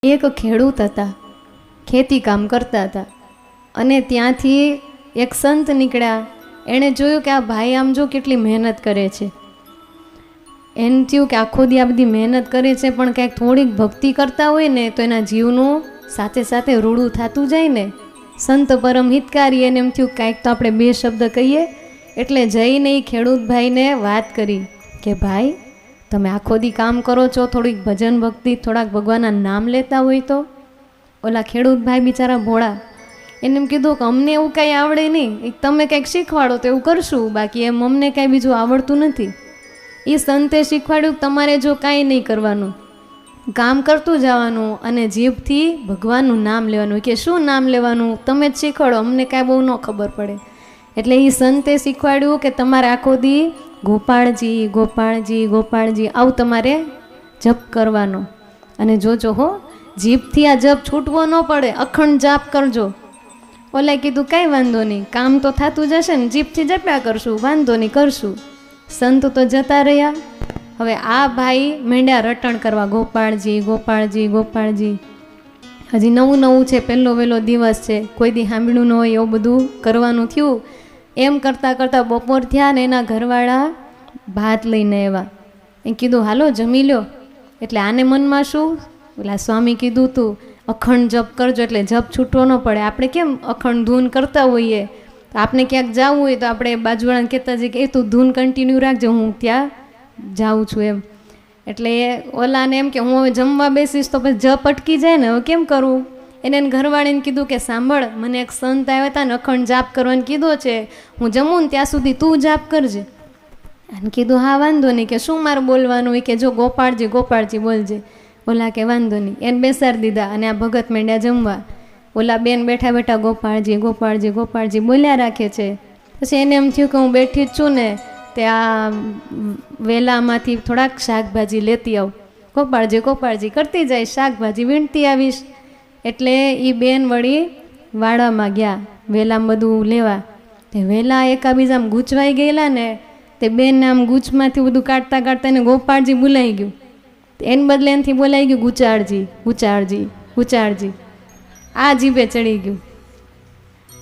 એક ખેડૂત હતા, ખેતી કામ કરતા હતા અને ત્યાંથી એક સંત નીકળ્યા. એણે જોયું કે આ ભાઈ આમ જો કેટલી મહેનત કરે છે. એને થયું કે આખો દી આ બધી મહેનત કરે છે પણ કંઈક થોડીક ભક્તિ કરતા હોય ને તો એના જીવનું સાથે સાથે રૂડું થતું જાય ને. સંત પરમ હિતકારી. એને એમ થયું કાંઈક તો આપણે બે શબ્દ કહીએ. એટલે જઈને એ ખેડૂત ભાઈને વાત કરી કે ભાઈ તમે આખો દી કામ કરો છો, થોડીક ભજન ભક્તિ થોડાક ભગવાનના નામ લેતા હોય તો. ઓલા ખેડૂત ભાઈ બિચારા ભોળા, એને એમ કીધું કે અમને એવું કાંઈ આવડે નહીં, તમે કંઈક શીખવાડો તો એવું કરશું, બાકી એમ અમને કાંઈ બીજું આવડતું નથી. એ સંતે શીખવાડ્યું તમારે જો કાંઈ નહીં કરવાનું, કામ કરતું જવાનું અને જીભથી ભગવાનનું નામ લેવાનું. કે શું નામ લેવાનું તમે જ શીખવાડો, અમને કાંઈ બહુ ન ખબર પડે. એટલે એ સંતે શીખવાડ્યું કે તમારે આખો દી ગોપાળજી ગોપાળજી ગોપાળજી આવું તમારે જપ કરવાનો. અને જોજો હો, જીભથી આ જપ છૂટવો ન પડે, અખંડ જાપ કરજો. ઓલે કીધું કાંઈ વાંધો નહીં, કામ તો થતું જશે ને, જીભથી જપ્યા કરશું, વાંધો નહીં કરશું. સંત તો જતા રહ્યા. હવે આ ભાઈ મેંડ્યા રટણ કરવા, ગોપાળજી ગોપાળજી ગોપાળજી. હજી નવું નવું છે, પહેલો વહેલો દિવસ છે, કોઈ દી સાંભળ્યું ન હોય એવું બધું કરવાનું થયું. એમ કરતાં કરતાં બપોર થયા ને એના ઘરવાળા ભાત લઈને આવ્યા. એ કીધું હાલો જમી લ્યો. એટલે આને મનમાં શું, પેલા સ્વામી કીધું તું અખંડ જપ કરજો એટલે જપ છૂટવો ન પડે. આપણે કેમ અખંડ ધૂન કરતા હોઈએ, તો આપણે ક્યાંક જવું હોય તો આપણે બાજુવાળાને કહેતા જઈએ કે એ તું ધૂન કન્ટિન્યુ રાખજો, હું ત્યાં જાઉં છું એમ. એટલે ઓલાને એમ કે હું હવે જમવા બેસીશ તો પછી જપ અટકી જાય ને, હવે કેમ કરવું. એને ઘરવાળીને કીધું કે સાંભળ, મને એક સંત આવ્યા હતા ને અખંડ જાપ કરવાનું કીધો છે, હું જમું ને ત્યાં સુધી તું જાપ કરજે. અને કીધું હા વાંધો નહીં. કે શું મારે બોલવાનું, કે જો ગોપાળજી ગોપાળજી બોલજે. ઓલા કે વાંધો નહીં. એને બેસાડી દીધા અને આ ભગત માંડ્યા જમવા. ઓલા બેન બેઠા બેઠા ગોપાળજી ગોપાળજી ગોપાળજી બોલ્યા રાખે છે. પછી એને એમ થયું કે હું બેઠી જ છું ને, તે આ વેલામાંથી થોડાક શાકભાજી લેતી આવું, ગોપાળજી ગોપાળજી કરતી જાય, શાકભાજી વીણતી આવીશ. એટલે એ બેન વળી વાડામાં ગયા વેલામાં બધું લેવા. તે વેલા એકાબીજામાં ગૂંચવાઈ ગયેલા ને, તે બેનને આમ ગૂંચમાંથી બધું કાઢતા કાઢતા એને ગોપાળજી બોલાઈ ગયું. એને બદલે એનાથી બોલાઈ ગયું ગુચાળજી ગુચાળજી ગુચાળજી. આ જીભે ચડી ગયું.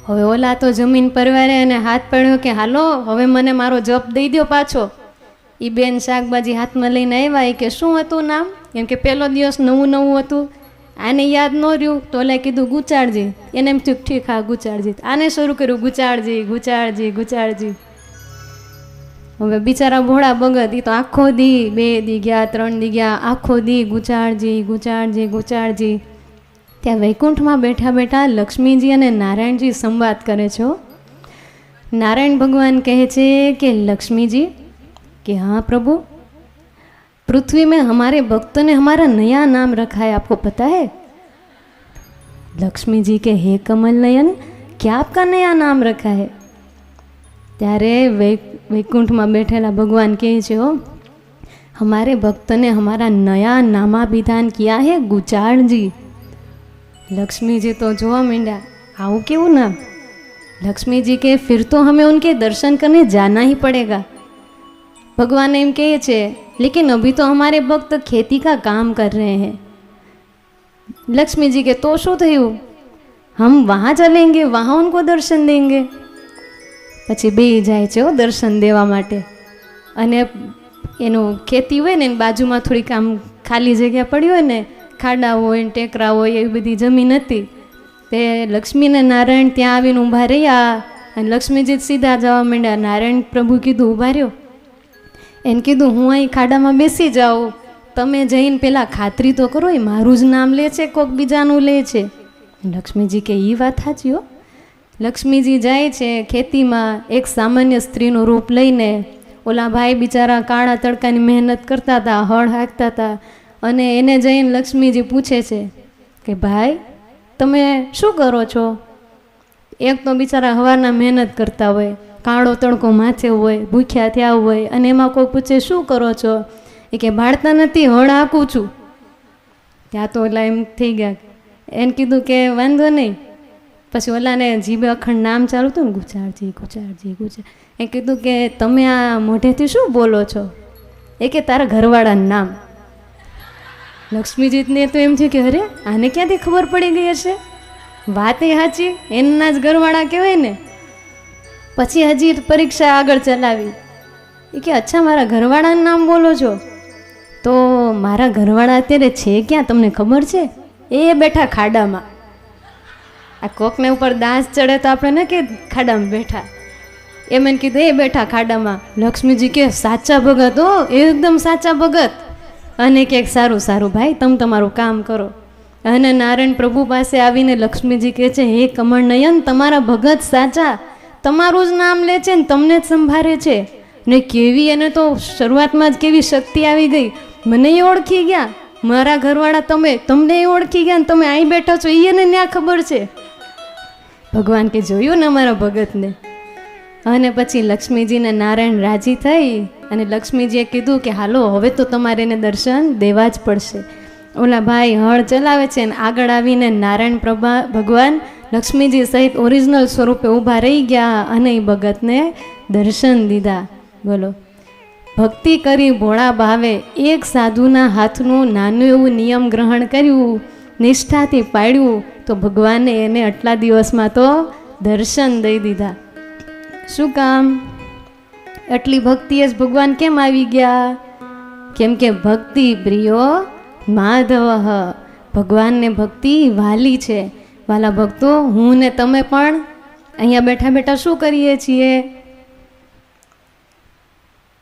હવે ઓલા તો જમીન પરવારે અને હાથ પડ્યો કે હાલો હવે મને મારો જપ દઈ દો પાછો. એ બેન શાકભાજી હાથમાં લઈને આવ્યા. કે શું હતું નામ, કેમ કે પહેલો દિવસ નવું નવું હતું, આને યાદ ન રહ્યું. તો ઓલા કીધું ગુચાળજી. એને એમ થયું ઠીક હા ગુચાળજી. આને શરૂ કર્યું ગુચાળજી ગુચાળજી ગુચાળજી. હવે બિચારા ભોળા ભગત, એ તો આખો દી 2 દી ગયા 3 દી ગયા, આખો દી ગુચાળજી ગુચાળજી ગુચાળજી. ત્યાં વૈકુંઠમાં બેઠા બેઠા લક્ષ્મીજી અને નારાયણજી સંવાદ કરે છે. નારાયણ ભગવાન કહે છે કે લક્ષ્મીજી कि हाँ प्रभु, पृथ्वी में हमारे भक्तों ने हमारा नया नाम रखा है, आपको पता है? लक्ष्मी जी के हे कमल नयन, क्या आपका नया नाम रखा है? त्यारे वैकुंठ में बैठेला भगवान कहे छे हो, हमारे भक्त ने हमारा नया नामाभिधान किया है गुचाळ जी. लक्ष्मी जी तो जोवा માંડ્યા, આવું કેવું નામ? लक्ष्मी जी के फिर तो हमें उनके दर्शन करने जाना ही पड़ेगा. भगवान एम कहे छे लेकिन अभी तो हमारे भक्त खेती का काम कर रहे हैं. लक्ष्मी जी के तो शू थयुं, हम वहाँ चलेंगे, वहाँ उनको दर्शन देंगे. पछी बे जाए छे दर्शन देवा माटे. अने एनु खेती होय ने बाजुमां थोड़ी काम खाली जग्या पड़ी होय ने, खाड़ा होय टेकरा होय एवी बधी जमीन हती. ते लक्ष्मी ने नारायण त्यां आवीने ऊभा रह्या अने लक्ष्मीजी सीधा जवा मांड्या. नारायण प्रभु कीधुं ऊभा रह्यो. એને કીધું હું અહીં ખાડામાં બેસી જાઉં, તમે જઈને પેલા ખાતરી તો કરો, એ મારું જ નામ લે છે કોક બીજાનું લે છે. લક્ષ્મીજી કે એ વાત સાચી હો. લક્ષ્મીજી જાય છે ખેતીમાં એક સામાન્ય સ્ત્રીનું રૂપ લઈને. ઓલા ભાઈ બિચારા કાળા તડકાની મહેનત કરતા હતા, હળ હાંકતા હતા. અને એને જઈને લક્ષ્મીજી પૂછે છે કે ભાઈ તમે શું કરો છો? એક તો બિચારા સવારના મહેનત કરતા હોય, કાળો તડકો માથે હોય, ભૂખ્યા થયા હોય, અને એમાં કોઈ પૂછે શું કરો છો? એ કે બાળતા નથી, હળ હાંકું છું. ત્યાં તો ઓલા એમ થઈ ગયા. એને કીધું કે વાંધો નહીં. પછી ઓલાને જીભે અખંડ નામ ચાલુ હતું ને, ગુચાળજી ગુચાળજી ગુચાળ. એ કીધું કે તમે આ મોઢેથી શું બોલો છો? એ કે તારા ઘરવાળાનું નામ. લક્ષ્મીજીને તો એમ થયું કે અરે આને ક્યાંથી ખબર પડી ગઈ હશે, વાત એ સાચી, એના જ ઘરવાળા કહેવાય ને. પછી હજી પરીક્ષા આગળ ચલાવી. એ કે અચ્છા મારા ઘરવાળાનું નામ બોલો છો, તો મારા ઘરવાળા અત્યારે છે ક્યાં તમને ખબર છે? એ બેઠા ખાડામાં. આ કોકને ઉપર દાંસ ચડે તો આપણે ને કે ખાડામાં બેઠા, એમ એને કીધું એ બેઠા ખાડામાં. લક્ષ્મીજી કે સાચા ભગત હો, એકદમ સાચા ભગત. અને કે સારું સારું ભાઈ તમે તમારું કામ કરો. અને નારાયણ પ્રભુ પાસે આવીને લક્ષ્મીજી કહે છે હે કમળ નયન તમારા ભગત સાચા, તમારું જ નામ લે છે ને તમને જ સંભાળે છે. ને કેવી એને તો શરૂઆતમાં જ કેવી શક્તિ આવી ગઈ, મને એ ઓળખી ગયા, મારા ઘરવાળા તમને એ ઓળખી ગયા ને તમે અહીં બેઠા છો એને ન્યા ખબર છે. ભગવાન કે જોયું ને અમારા ભગતને. અને પછી લક્ષ્મીજીને નારાયણ રાજી થઈ અને લક્ષ્મીજીએ કીધું કે હાલો હવે તો તમારે એને દર્શન દેવા જ પડશે. ઓલા ભાઈ હળ ચલાવે છે ને આગળ આવીને નારાયણ ભગવાન લક્ષ્મીજી સહિત ઓરિજિનલ સ્વરૂપે ઊભા રહી ગયા અને એ ભગતને દર્શન દીધા. બોલો, ભક્તિ કરી ભોળા ભાવે એક સાધુના હાથનું નાનું એવું નિયમ ગ્રહણ કર્યું, નિષ્ઠાથી પાડ્યું તો ભગવાને એને આટલા દિવસમાં તો દર્શન દઈ દીધા. શું કામ? આટલી ભક્તિએ જ ભગવાન કેમ આવી ગયા? કેમ કે ભક્તિ પ્રિયો માધવ, ભગવાનને ભક્તિ વાલી છે. વાલા ભક્તો, હું ને તમે પણ અહીંયા બેઠા બેઠા શું કરીએ છીએ?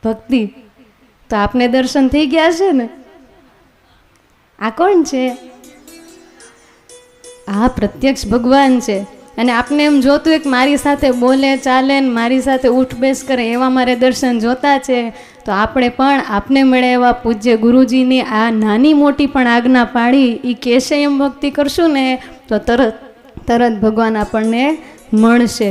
ભક્તિ. તો આપને દર્શન થઈ ગયા છે ને? આ કોણ છે? આ પ્રત્યક્ષ ભગવાન છે. અને આપને એમ જોતું એક મારી સાથે બોલે ચાલે ને મારી સાથે ઉઠ બેસ કરે એવા મારે દર્શન જોતા છે, તો આપણે પણ આપને મળે એવા પૂજ્ય ગુરુજીની આ નાની મોટી પણ આજ્ઞા પાડી એ કેશે એમ ભક્તિ કરશું ને તો તરત ભગવાન આપણને મળશે.